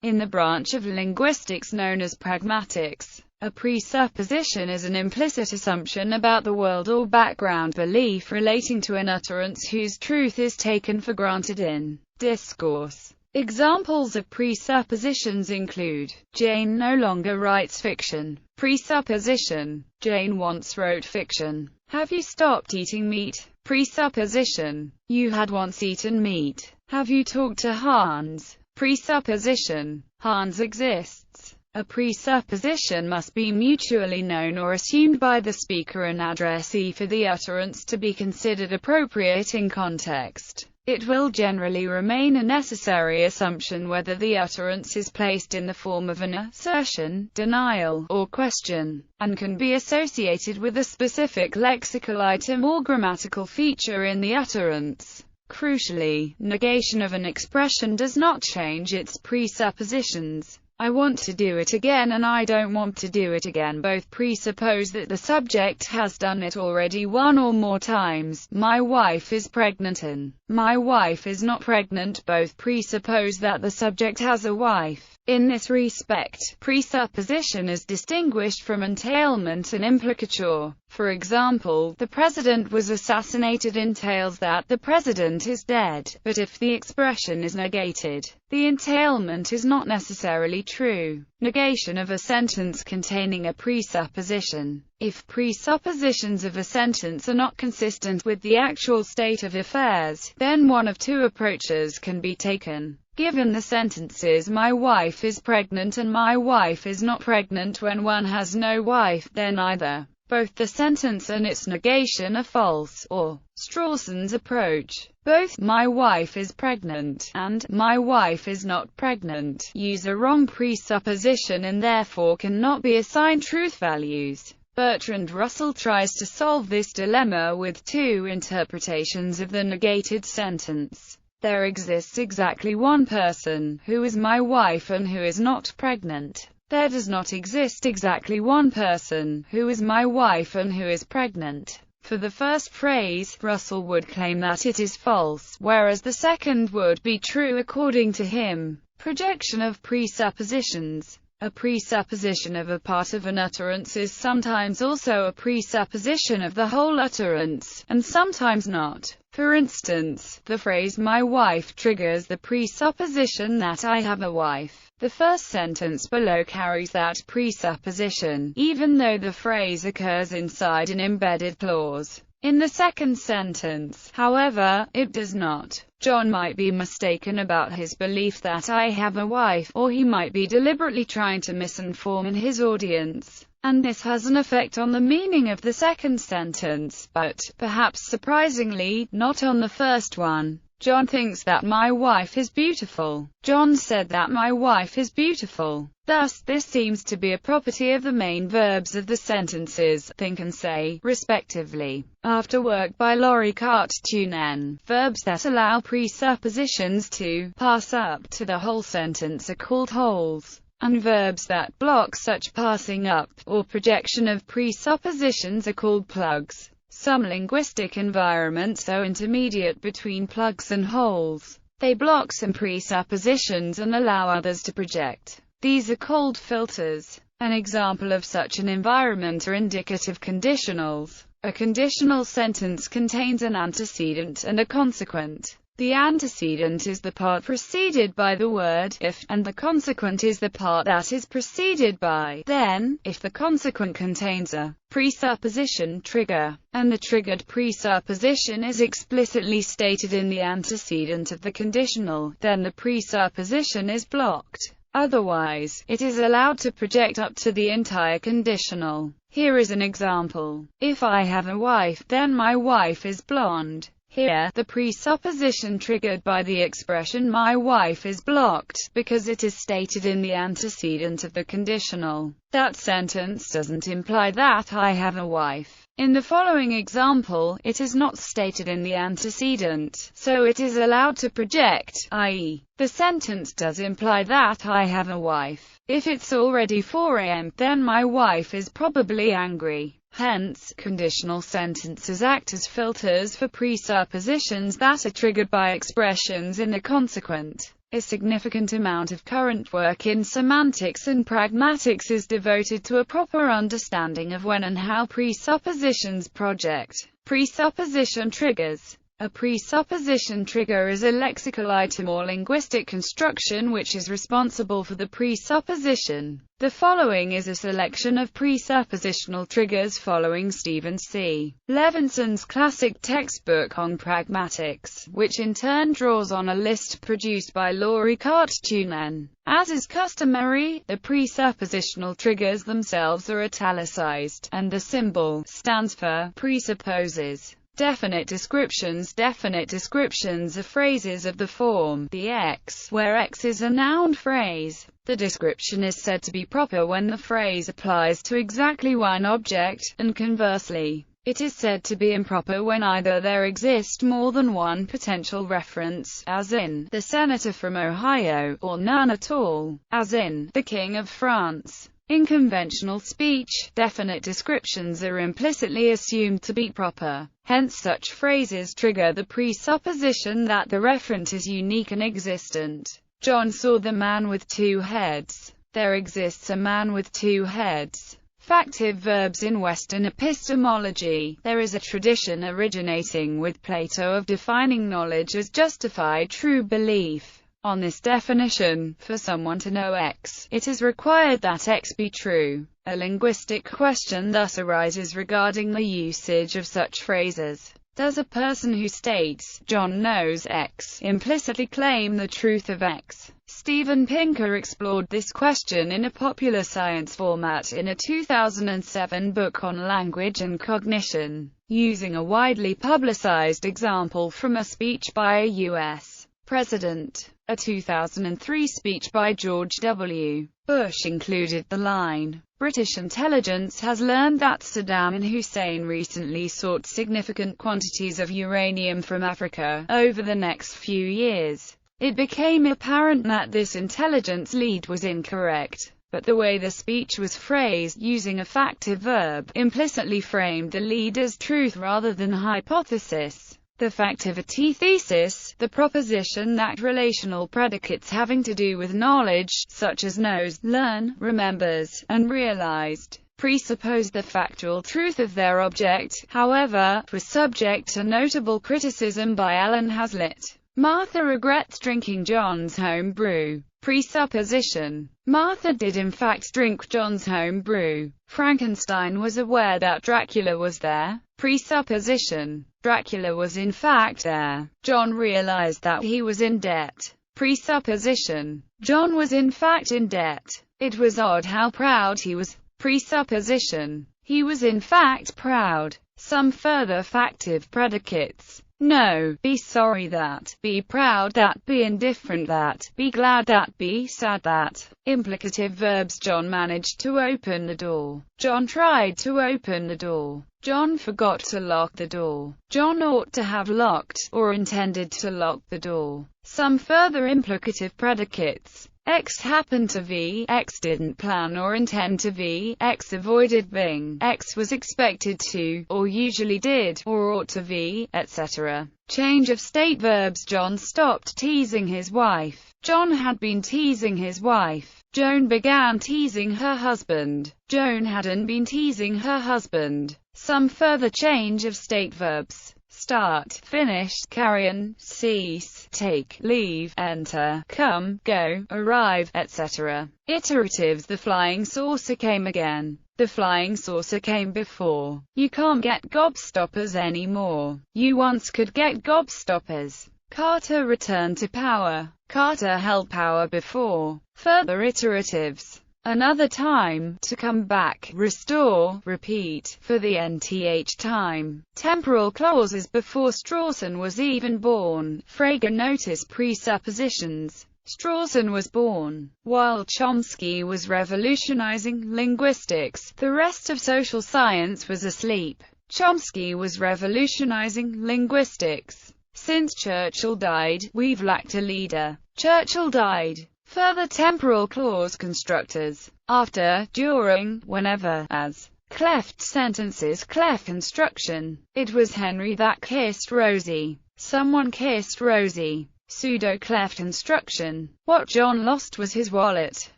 In the branch of linguistics known as pragmatics, a presupposition is an implicit assumption about the world or background belief relating to an utterance whose truth is taken for granted in discourse. Examples of presuppositions include: Jane no longer writes fiction. Presupposition: Jane once wrote fiction. Have you stopped eating meat? Presupposition: You had once eaten meat. Have you talked to Hans? Presupposition: Hans exists. A presupposition must be mutually known or assumed by the speaker and addressee for the utterance to be considered appropriate in context. It will generally remain a necessary assumption whether the utterance is placed in the form of an assertion, denial, or question, and can be associated with a specific lexical item or grammatical feature in the utterance. Crucially, negation of an expression does not change its presuppositions. I want to do it again and I don't want to do it again both presuppose that the subject has done it already one or more times. My wife is pregnant and my wife is not pregnant both presuppose that the subject has a wife. In this respect, presupposition is distinguished from entailment and implicature. For example, the president was assassinated entails that the president is dead, but if the expression is negated, the entailment is not necessarily true. Negation of a sentence containing a presupposition. If presuppositions of a sentence are not consistent with the actual state of affairs, then one of two approaches can be taken. Given the sentences "my wife is pregnant" and "my wife is not pregnant" when one has no wife, then either both the sentence and its negation are false, or Strawson's approach, both "my wife is pregnant" and "my wife is not pregnant" use a wrong presupposition and therefore cannot be assigned truth values. Bertrand Russell tries to solve this dilemma with two interpretations of the negated sentence. There exists exactly one person, who is my wife and who is not pregnant. There does not exist exactly one person, who is my wife and who is pregnant. For the first phrase, Russell would claim that it is false, whereas the second would be true according to him. Projection of presuppositions. A presupposition of a part of an utterance is sometimes also a presupposition of the whole utterance, and sometimes not. For instance, the phrase "my wife" triggers the presupposition that I have a wife. The first sentence below carries that presupposition, even though the phrase occurs inside an embedded clause. In the second sentence, however, it does not. John might be mistaken about his belief that I have a wife, or he might be deliberately trying to misinform his audience, and this has an effect on the meaning of the second sentence, but, perhaps surprisingly, not on the first one. John thinks that my wife is beautiful. John said that my wife is beautiful. Thus, this seems to be a property of the main verbs of the sentences, think and say, respectively. After work by Laurie Carttunen, verbs that allow presuppositions to pass up to the whole sentence are called wholes, and verbs that block such passing up, or projection of presuppositions, are called plugs. Some linguistic environments are intermediate between plugs and wholes. They block some presuppositions and allow others to project. These are called filters. An example of such an environment are indicative conditionals. A conditional sentence contains an antecedent and a consequent. The antecedent is the part preceded by the word if, and the consequent is the part that is preceded by then. If the consequent contains a presupposition trigger, and the triggered presupposition is explicitly stated in the antecedent of the conditional, then the presupposition is blocked. Otherwise, it is allowed to project up to the entire conditional. Here is an example. If I have a wife, then my wife is blonde. Here, the presupposition triggered by the expression "my wife" is blocked, because it is stated in the antecedent of the conditional. That sentence doesn't imply that I have a wife. In the following example, it is not stated in the antecedent, so it is allowed to project, i.e., the sentence does imply that I have a wife. If it's already 4 a.m., then my wife is probably angry. Hence, conditional sentences act as filters for presuppositions that are triggered by expressions in the consequent. A significant amount of current work in semantics and pragmatics is devoted to a proper understanding of when and how presuppositions project. Presupposition triggers. A presupposition trigger is a lexical item or linguistic construction which is responsible for the presupposition. The following is a selection of presuppositional triggers following Stephen C. Levinson's classic textbook on pragmatics, which in turn draws on a list produced by Laurie Carttunen. As is customary, the presuppositional triggers themselves are italicized, and the symbol stands for presupposes. Definite descriptions are phrases of the form the X, where X is a noun phrase. The description is said to be proper when the phrase applies to exactly one object, and conversely, it is said to be improper when either there exists more than one potential reference, as in, the senator from Ohio, or none at all, as in, the King of France. In conventional speech, definite descriptions are implicitly assumed to be proper. Hence such phrases trigger the presupposition that the referent is unique and existent. John saw the man with two heads. There exists a man with two heads. Factive verbs in Western epistemology. There is a tradition originating with Plato of defining knowledge as justified true belief. On this definition, for someone to know X, it is required that X be true. A linguistic question thus arises regarding the usage of such phrases. Does a person who states, John knows X, implicitly claim the truth of X? Steven Pinker explored this question in a popular science format in a 2007 book on language and cognition, using a widely publicized example from a speech by a U.S. president. A 2003 speech by George W. Bush included the line, British intelligence has learned that Saddam Hussein recently sought significant quantities of uranium from Africa. Over the next few years, it became apparent that this intelligence lead was incorrect, but the way the speech was phrased, using a factive verb, implicitly framed the lead as truth rather than hypothesis. The factivity thesis, the proposition that relational predicates having to do with knowledge, such as knows, learn, remembers, and realized, presuppose the factual truth of their object, however, was subject to notable criticism by Alan Hazlitt. Martha regrets drinking John's home brew. Presupposition. Martha did in fact drink John's home brew. Frankenstein was aware that Dracula was there. Presupposition. Dracula was in fact there. John realized that he was in debt. Presupposition. John was in fact in debt. It was odd how proud he was. Presupposition. He was in fact proud. Some further factive predicates. No, be sorry that, be proud that, be indifferent that, be glad that, be sad that. Implicative verbs. John managed to open the door. John tried to open the door. John forgot to lock the door. John ought to have locked, or intended to lock the door. Some further implicative predicates. X happened to V, X didn't plan or intend to V, X avoided being, X was expected to, or usually did, or ought to V, etc. Change of state verbs. John stopped teasing his wife. John had been teasing his wife. Joan began teasing her husband. Joan hadn't been teasing her husband. Some further change of state verbs. Start, finish, carry on, cease, take, leave, enter, come, go, arrive, etc. Iteratives. The flying saucer came again. The flying saucer came before. You can't get gobstoppers anymore. You once could get gobstoppers. Carter returned to power. Carter held power before. Further iteratives. Another time, to come back, restore, repeat, for the nth time. Temporal clauses. Before Strawson was even born. Frege noticed presuppositions. Strawson was born. While Chomsky was revolutionizing linguistics, the rest of social science was asleep. Chomsky was revolutionizing linguistics. Since Churchill died, we've lacked a leader. Churchill died. Further temporal clause constructors. After, during, whenever, as. Cleft sentences. Cleft construction. It was Henry that kissed Rosie. Someone kissed Rosie. Pseudo-cleft construction. What John lost was his wallet.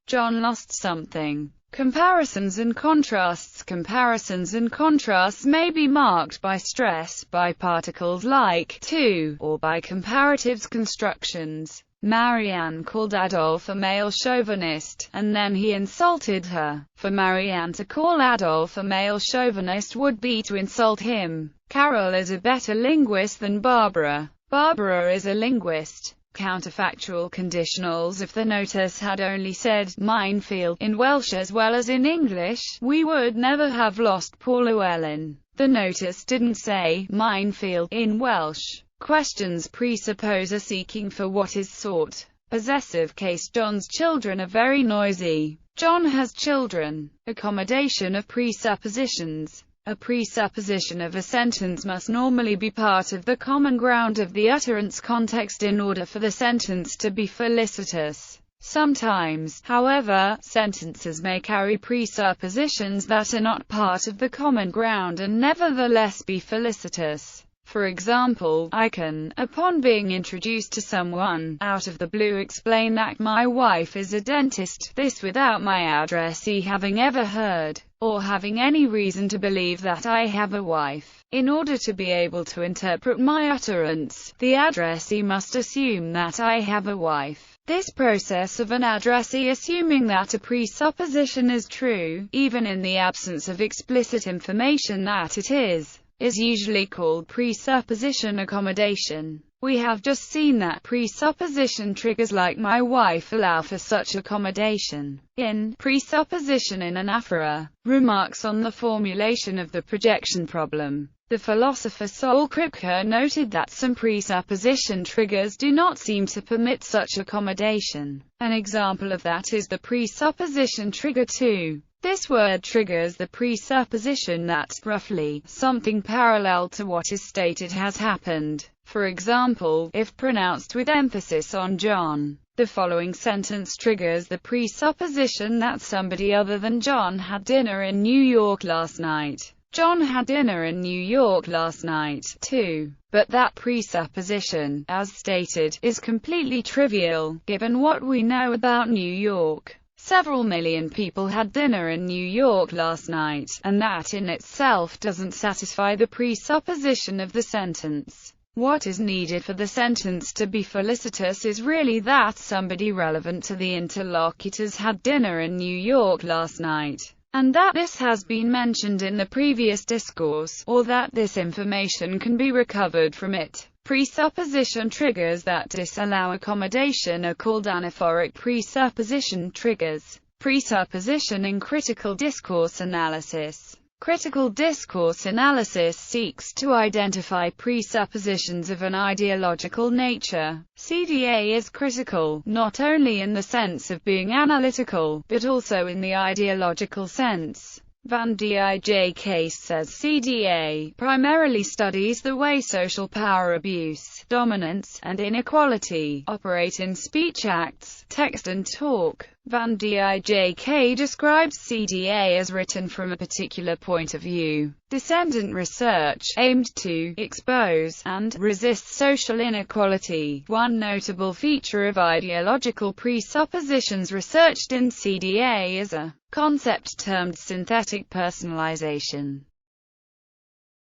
John lost something. Comparisons and contrasts. Comparisons and contrasts may be marked by stress, by particles like to, or by comparatives constructions. Marianne called Adolf a male chauvinist, and then he insulted her. For Marianne to call Adolf a male chauvinist would be to insult him. Carol is a better linguist than Barbara. Barbara is a linguist. Counterfactual conditionals. If the notice had only said minefield in Welsh as well as in English, we would never have lost Paul Llewellyn. The notice didn't say minefield in Welsh. Questions presuppose a seeking for what is sought. Possessive case. John's children are very noisy. John has children. Accommodation of presuppositions. A presupposition of a sentence must normally be part of the common ground of the utterance context in order for the sentence to be felicitous. Sometimes, however, sentences may carry presuppositions that are not part of the common ground and nevertheless be felicitous. For example, I can, upon being introduced to someone, out of the blue explain that my wife is a dentist, this without my addressee having ever heard, or having any reason to believe that I have a wife. In order to be able to interpret my utterance, the addressee must assume that I have a wife. This process of an addressee assuming that a presupposition is true, even in the absence of explicit information that it is usually called presupposition accommodation. We have just seen that presupposition triggers like my wife allow for such accommodation. In Presupposition in Anaphora, remarks on the formulation of the projection problem, the philosopher Sol Kripke noted that some presupposition triggers do not seem to permit such accommodation. An example of that is the presupposition trigger to. This word triggers the presupposition that, roughly, something parallel to what is stated has happened. For example, if pronounced with emphasis on John, the following sentence triggers the presupposition that somebody other than John had dinner in New York last night. John had dinner in New York last night, too. But that presupposition, as stated, is completely trivial, given what we know about New York. Several million people had dinner in New York last night, and that in itself doesn't satisfy the presupposition of the sentence. What is needed for the sentence to be felicitous is really that somebody relevant to the interlocutors had dinner in New York last night, and that this has been mentioned in the previous discourse, or that this information can be recovered from it. Presupposition triggers that disallow accommodation are called anaphoric presupposition triggers. Presupposition in critical discourse analysis. Critical discourse analysis seeks to identify presuppositions of an ideological nature. CDA is critical, not only in the sense of being analytical, but also in the ideological sense. Van Dijk says CDA primarily studies the way social power abuse, dominance, and inequality operate in speech acts, text and talk. Van Dijk describes CDA as written from a particular point of view. Descendant research, aimed to expose and resist social inequality. One notable feature of ideological presuppositions researched in CDA is a concept termed synthetic personalization.